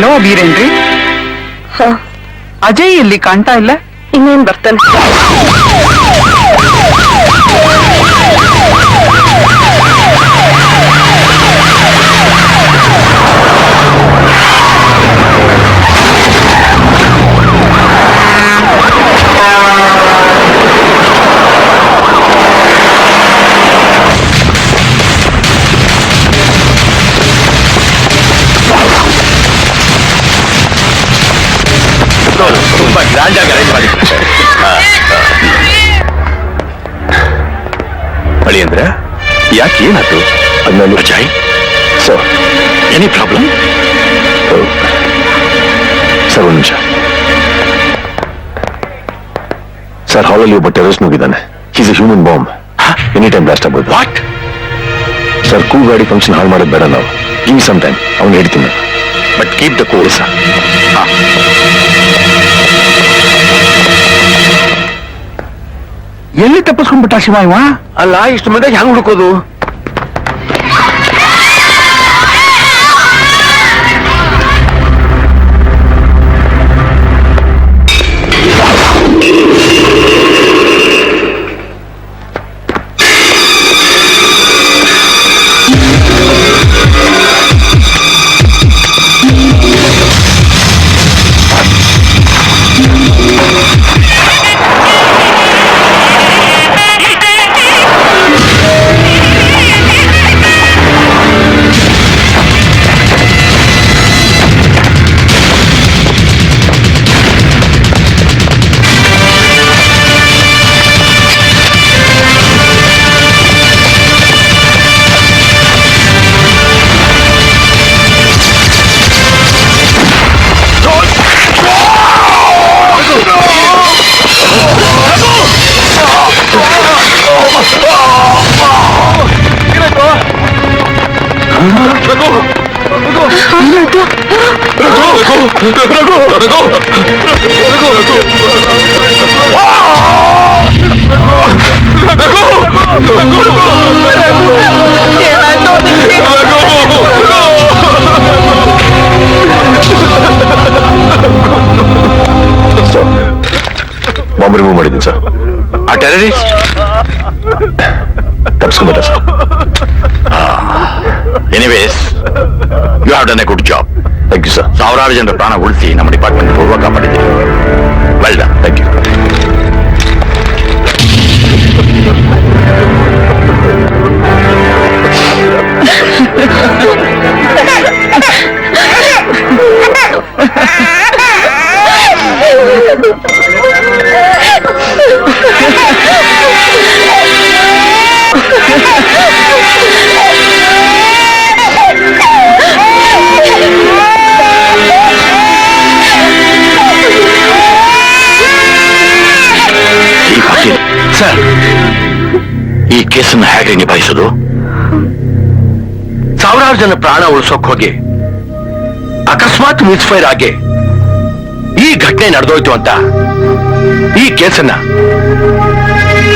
Hello ಬೀರೇನ್ರಿ. Ajay ಇಲ್ಲಿ ಕಾಣ್ತಾ ಇಲ್ಲ. ಇನ್ನೇನ್ ಬರ್ತಾನೆ. ತುಂಬಾ ಗ್ರ್ಯಾಂಡ್ ಆಗಿ ಅರೇಂಜ್ ಮಾಡಿದ್ದಾರೆ. ಬಳಿ ಅಂದ್ರೆ ಯಾಕೆ ಏನಾಯ್ತು? Ajay sir, any problem? Sir ಒಂದು ನಿಮಿಷ ಸರ್. ಹಾಲಲ್ಲಿ ಒಬ್ಬ ಟೆರರಿಸ್ಟ್ ನುಗ್ಗಿದ್ದಾನೆ. Is a human bomb. Any time blast ಆಗ್ಬೋದು. What sir? ಕೂ ಗಾಡಿ ಫಂಕ್ಷನ್ ಹಾಳು ಮಾಡೋದು ಬೇಡ ನಾವು. ಗಿವ್ ಸಮ್ ಟೈಮ್, ಅವ್ನು ಹೇಳ್ತೀನಿ. But keep the cool sir. ಎಲ್ಲಿ ತಪ್ಪಿಸ್ಕೊಂಡ್ಬಿಟ್ಟ ಶಿವ ಇವ? ಅಲ್ಲ, ಇಷ್ಟು ಮಂದಿ ಹೆಂಗ್ ಹುಡುಕೋದು? ಬಾಂಬ್ ರಿಮೂವ್ ಮಾಡಿದ್ದೀನಿ ಸರ್. ಆ ಟೆರರಿಸ್ಟ್ ತಪ್ಪಿಸ್ಕೊಂಡ್ಬಿಟ್ಟ sir. Anyways, you have done a good job. Thank you sir. ಸಾವಿರಾರು ಜನರ ಪ್ರಾಣ ಉಳಿಸಿ ನಮ್ಮ ಡಿಪಾರ್ಟ್ಮೆಂಟ್ ಪೂರ್ವ ಕಾಪಾಡಿದ್ದೀರಿ. Well done. Thank you. Sir, ಈ ಕೇಸನ್ನು ಹೇಗೆ ನಿಭಾಯಿಸೋದು? ಸಾವಿರಾರು ಜನ ಪ್ರಾಣ ಉಳಿಸೋಕ್ ಹೋಗಿ ಅಕಸ್ಮಾತ್ ಮಿಸ್ಫೈರ್ ಆಗಿ ಈ ಘಟನೆ ನಡೆದೋಯ್ತು ಅಂತ ಈ ಕೇಸನ್ನ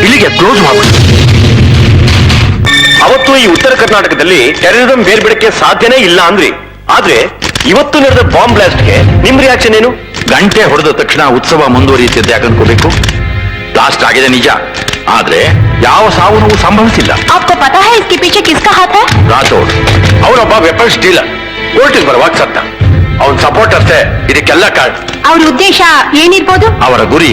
ಇಲ್ಲಿಗೆ ಕ್ಲೋಸ್ ಮಾಡಬಹುದು. ಅವತ್ತು ಈ ಉತ್ತರ ಕರ್ನಾಟಕದಲ್ಲಿ ಟೆರರಿಸಂ ಬೇರ್ಬಿಡಕ್ಕೆ ಸಾಧ್ಯನೇ ಇಲ್ಲ ಅಂದ್ರಿ. ಆದ್ರೆ ಇವತ್ತು ನಡೆದ ಬಾಂಬ್ ಬ್ಲಾಸ್ಟ್ಗೆ ನಿಮ್ ರಿಯಾಕ್ಷನ್ ಏನು? ಗಂಟೆ ಹೊಡೆದ ತಕ್ಷಣ ಉತ್ಸವ ಮುಂದುವರಿಯುತ್ತಿದ್ದೆ ಯಾಕೆ ಅನ್ಕೋಬೇಕು? ಬ್ಲಾಸ್ಟ್ ಆಗಿದೆ ನಿಜ, ಆದ್ರೆ ಯಾವ ಸಾವು ನೋವು ಸಂಭವಿಸಿಲ್ಲ. आपको पता है इसके पीछे किसका हाथ है? ರಾಥೋಡ್ ಅವನೊಬ್ಬ ವೆಪನ್ಸ್ ಡೀಲರ್. ಕೋರ್ಟಿಗೆ ಬರುವಾಗ ಸತ್ತ. ಅವನ್ ಸಪೋರ್ಟರ್ಸೇ ಇದಕ್ಕೆಲ್ಲ ಕಾರಣ. ಅವ್ರ ಉದ್ದೇಶ ಏನಿರ್ಬೋದು? ಅವರ ಗುರಿ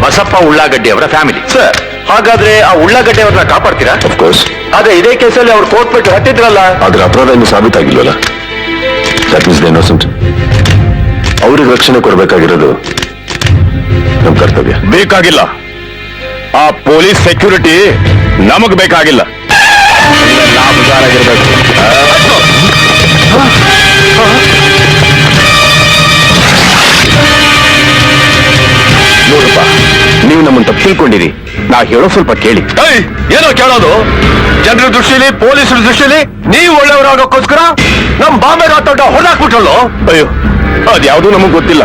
ಬಸಪ್ಪ ಉಳ್ಳಾಗಡ್ಡಿ ಅವರ ಫ್ಯಾಮಿಲಿ. ಸರ್, ಹಾಗಾದ್ರೆ ಆ ಉಳ್ಳಾಗಡ್ಡಿ ಅವ್ರನ್ನ ಕಾಪಾಡ್ತೀರಾ? ಅಫ್ಕೋರ್ಸ್. ಆದ್ರೆ ಇದೇ ಕೇಸಲ್ಲಿ ಅವ್ರು ಕೋರ್ಟ್ ಬಿಟ್ಟು ಹತ್ತಿದ್ರಲ್ಲ. ಆದ್ರೆ ಅಪರಾಧ ಇನ್ನು ಸಾಬೀತಾಗಿಲ್ವಲ್ಲ. That means they innocent. ಅವ್ರಿಗೆ ರಕ್ಷಣೆ ಕೊಡಬೇಕಾಗಿರೋದು ನಮ್ ಕರ್ತವ್ಯ. ಬೇಕಾಗಿಲ್ಲ. ಆ ಪೊಲೀಸ್ ಸೆಕ್ಯೂರಿಟಿ ನಮಗ್ ಬೇಕಾಗಿಲ್ಲ. ನಾವು ಹುಷಾರಾಗಿರ್ಬೇಕು. ನೋಡಪ್ಪ, ನೀವು ನಮ್ಮನ್ನು ತಪ್ಪು ತಿಳ್ಕೊಂಡಿರಿ. ನಾ ಹೇಳೋ ಸ್ವಲ್ಪ ಕೇಳಿ. ಏನೋ ಕೇಳೋದು? ಜನರ ದೃಷ್ಟಿಲಿ, ಪೊಲೀಸರ ದೃಷ್ಟಿಲಿ ನೀವು ಒಳ್ಳೆಯವರಾಗೋಕ್ಕೋಸ್ಕರ ನಮ್ ಬಾಂಬೆ ರಾತೋಟ ಹೊರದಾಕ್ಬಿಟ್ರಲ್ಲೋ. ಅಯ್ಯೋ, ಅದ್ಯಾವುದೂ ನಮಗ್ ಗೊತ್ತಿಲ್ಲ.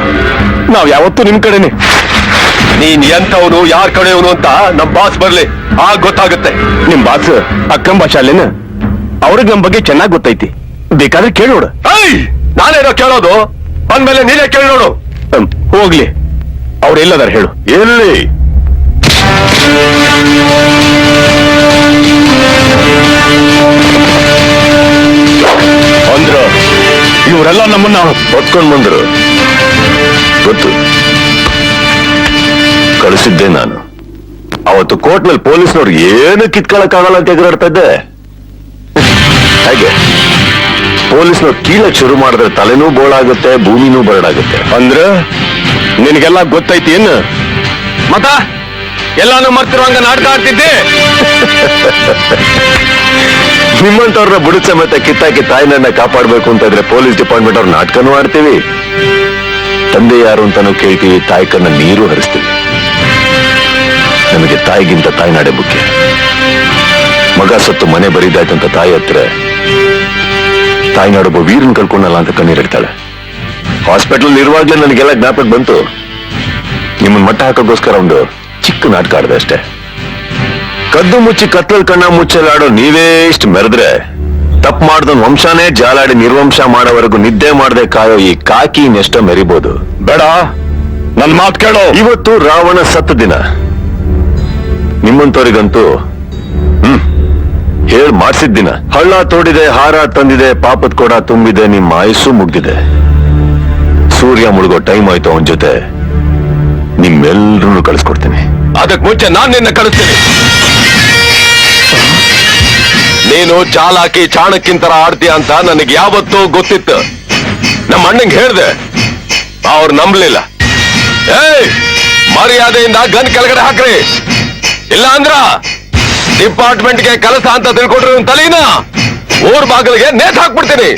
ನಾವ್ ಯಾವತ್ತೂ ನಿಮ್ ಕಡೆನೆ. ನೀನ್ ಎಂತವನು, ಯಾರ್ ಕಡೆಯವನು ಅಂತ ನಮ್ ಬಾಸ್ ಬರ್ಲಿ, ಆಗ ಗೊತ್ತಾಗುತ್ತೆ. ನಿಮ್ ಬಾಸ್ ಅಕ್ರಮ್ ಭಾಷಾಲೇನ? ಅವ್ರಿಗೆ ನಮ್ ಬಗ್ಗೆ ಚೆನ್ನಾಗ್ ಗೊತ್ತೈತಿ. ಬೇಕಾದ್ರೆ ಕೇಳೋಡು. ನಾನೇನೋ ಕೇಳೋದು? ಅಂದ್ಮೇಲೆ ನೀನೇ ಕೇಳಿ ನೋಡು. ಹೋಗ್ಲಿ, ಅವ್ರು ಎಲ್ಲದಾರ ಹೇಳು. ಎಲ್ಲಿ? ಅಂದ್ರ ಇವರೆಲ್ಲ ನಮ್ಮನ್ನ ಹೊತ್ಕೊಂಡ್ ಬಂದ್ರು. ಗೊತ್ತು, ಕಳಿಸಿದ್ದೆ ನಾನು. ಅವತ್ತು ಕೋರ್ಟ್ ಮೇಲೆ ಪೊಲೀಸ್ನವ್ರಿಗೆ ಏನು ಕಿತ್ಕೊಳಕ್ಕಾಗಲ್ಲ ಅಂತ ಎದುರಾಡ್ತಾ ಇದ್ದೆ. ಹಾಗೆ ಪೊಲೀಸ್ನವ್ರು ಕೀಳಕ್ ಶುರು ಮಾಡಿದ್ರೆ ತಲೆನೂ ಬೋಳಾಗುತ್ತೆ, ಭೂಮಿನೂ ಬರಡಾಗುತ್ತೆ. ಅಂದ್ರ ನಿನಗೆಲ್ಲ ಗೊತ್ತೈತಿ ಏನು? ಮತ ಎಲ್ಲಾನು ಮರ್ತಿರುವಂಗ ನಾಟಕ ಆಡ್ತಿದ್ದೆ. ನಿಮ್ಮಂತವ್ರನ್ನ ಬುಡ ಸಮೇತ ಕಿತ್ತಾಕಿ ತಾಯಿನನ್ನ ಕಾಪಾಡ್ಬೇಕು ಅಂತ ಇದ್ರೆ ಪೊಲೀಸ್ ಡಿಪಾರ್ಟ್ಮೆಂಟ್ ಅವ್ರ ನಾಟಕನೂ ಆಡ್ತೀವಿ, ತಂದೆ ಯಾರು ಅಂತಾನು ಕೇಳ್ತೀವಿ, ತಾಯಿ ಕಣ್ಣ ನೀರು ಹರಿಸ್ತೀವಿ. ನಮಗೆ ತಾಯಿಗಿಂತ ತಾಯಿನಾಡೆ ಮುಖ್ಯ. ಮಗ ಸತ್ತು ಮನೆ ಬರಿದಾಯ್ತಂತ ತಾಯಿ ಹತ್ರ ತಾಯಿನಾಡೊಬ್ಬ ವೀರನ್ ಕಳ್ಕೊಂಡಲ್ಲ ಅಂತ ಕಣ್ಣೀರಿಡ್ತಾಳೆ. ಹಾಸ್ಪಿಟಲ್ ಇರುವಾಗ್ಲೇ ನನಗೆಲ್ಲ ಜ್ಞಾಪಕ ಬಂತು. ನಿಮ್ಮನ್ನ ಮಟ್ಟ ಹಾಕೋಗೋಸ್ಕರ ಒಂದು ಚಿಕ್ಕ ನಾಟಕ ಆಡಿದೆ ಅಷ್ಟೇ. ಕದ್ದು ಮುಚ್ಚಿ ಕತ್ತಲ್ ಕಣ್ಣ ಮುಚ್ಚಲಾಡೋ ನೀವೇ ಇಷ್ಟು ಮೆರೆದ್ರೆ ತಪ್ಪು ಮಾಡ್ದನ್ ವಂಶನೇ ಜಾಲಾಡಿ ನಿರ್ವಂಶ ಮಾಡೋವರೆಗೂ ನಿದ್ದೆ ಮಾಡದೆ ಕಾಯೋ ಈ ಕಾಕಿ ಇನ್ನೆಷ್ಟ ಮೆರಿಬೋದು. ಬೇಡ, ನನ್ ಮಾತು ಕೇಳೋ. ಇವತ್ತು ರಾವಣ ಸತ್ತ ದಿನ. ನಿಮ್ಮಂತವ್ರಿಗಂತೂ ಹೇಳ್ ಮಾಡ್ಸಿದ ದಿನ. ಹಳ್ಳ ತೋಡಿದೆ, ಹಾರ ತಂದಿದೆ, ಪಾಪದ ಕೊಡ ತುಂಬಿದೆ, ನಿಮ್ಮ ಆಯುಸ್ಸು ಮುಗ್ದಿದೆ. ಸೂರ್ಯ ಮುಳುಗೋ ಟೈಮ್ ಆಯ್ತು. ಅವನ ಜೊತೆ ನಿಮ್ಮೆಲ್ರೂ ಕಳಿಸ್ಕೊಡ್ತೀನಿ. ಅದಕ್ಕೆ ಮುಂಚೆ ನಾನ್ ನಿನ್ನ ಕಳಿಸ್ತೀನಿ. ನೀನು ಚಾಲಾಕಿ ಚಾಣಕ್ಯಂತರ ಆಡ್ತೀಯ ಅಂತ ನನಗೆ ಯಾವತ್ತೂ ಗೊತ್ತಿತ್ತು. ನಮ್ಮ ಅಣ್ಣಂಗೆ ಹೇಳ್ದೆ, ಅವ್ರು ನಂಬಲಿಲ್ಲ. ಏಯ್, ಮರ್ಯಾದೆಯಿಂದ ಗನ್ ಕೆಳಗಡೆ ಹಾಕ್ರಿ, ಇಲ್ಲ ಅಂದ್ರ ಡಿಪಾರ್ಟ್ಮೆಂಟ್ಗೆ ಕೆಲಸ ಅಂತ ತಿಳ್ಕೊಟ್ರಿ ತಲೆನ ಊರ್ ಬಾಗಿಲಿಗೆ ನೇತ್ ಹಾಕ್ಬಿಡ್ತೀನಿ.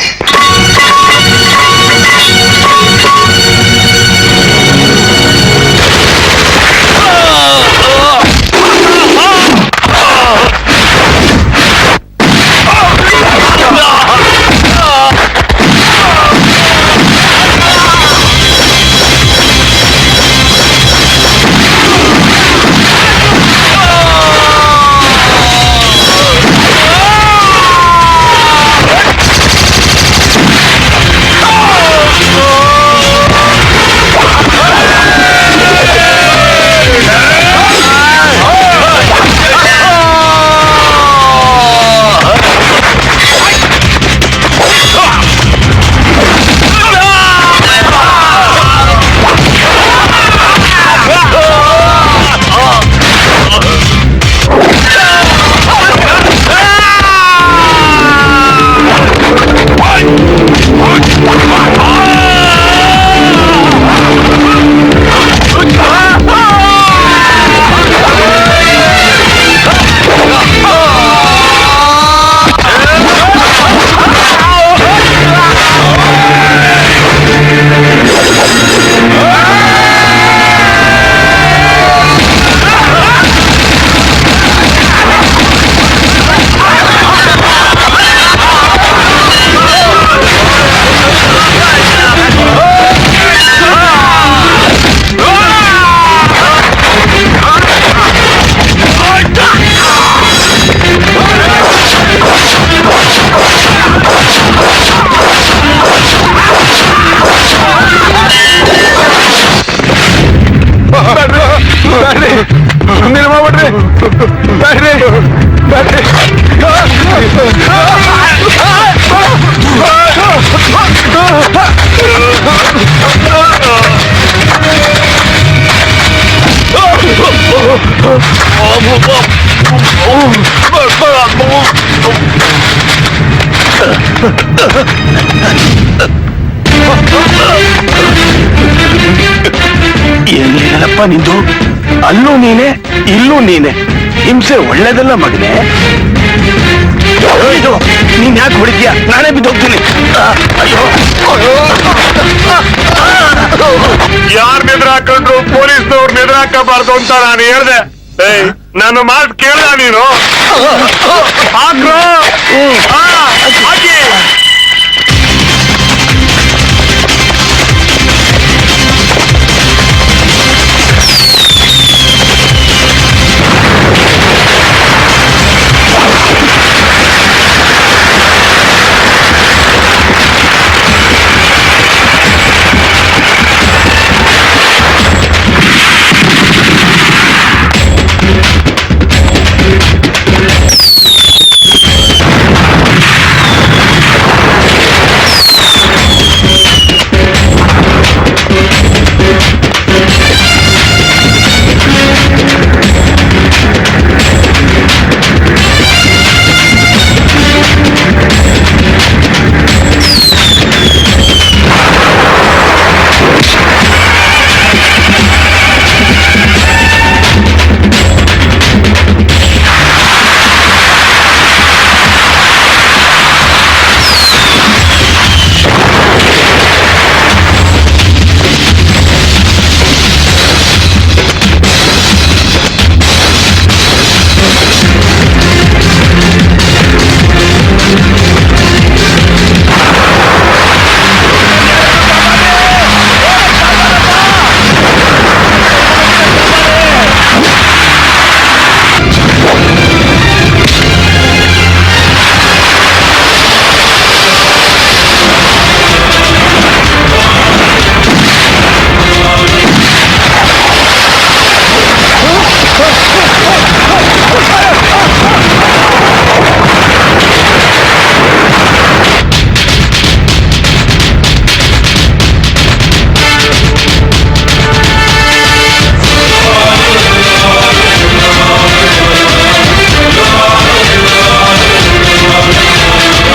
ಏನೇನಪ್ಪ ನಿಂದು? ಅಲ್ಲೂ ನೀನೆ, ಇಲ್ಲೂ ನೀನೆ. ಹಿಂಸೆ ಒಳ್ಳೇದಲ್ಲ ಮಗನೇ. ನೀನ್ ಯಾಕೆ ಹೊಡಿತೀಯ? ನಾನೇ ಬಿದ್ದೋಗ್ತೀನಿ. ಯಾರ್ ನಿದ್ರಾಕೊಂಡ್ರು ಪೊಲೀಸ್ನವ್ರು ನಿದ್ರಾಕಬಾರ್ದು ಅಂತ ನಾನು ಹೇಳ್ದೆ. ನನ್ನ ಮಾತು ಕೇಳ್ದ ನೀನು? ಹಾಕ್ರು ಹಾಕಿ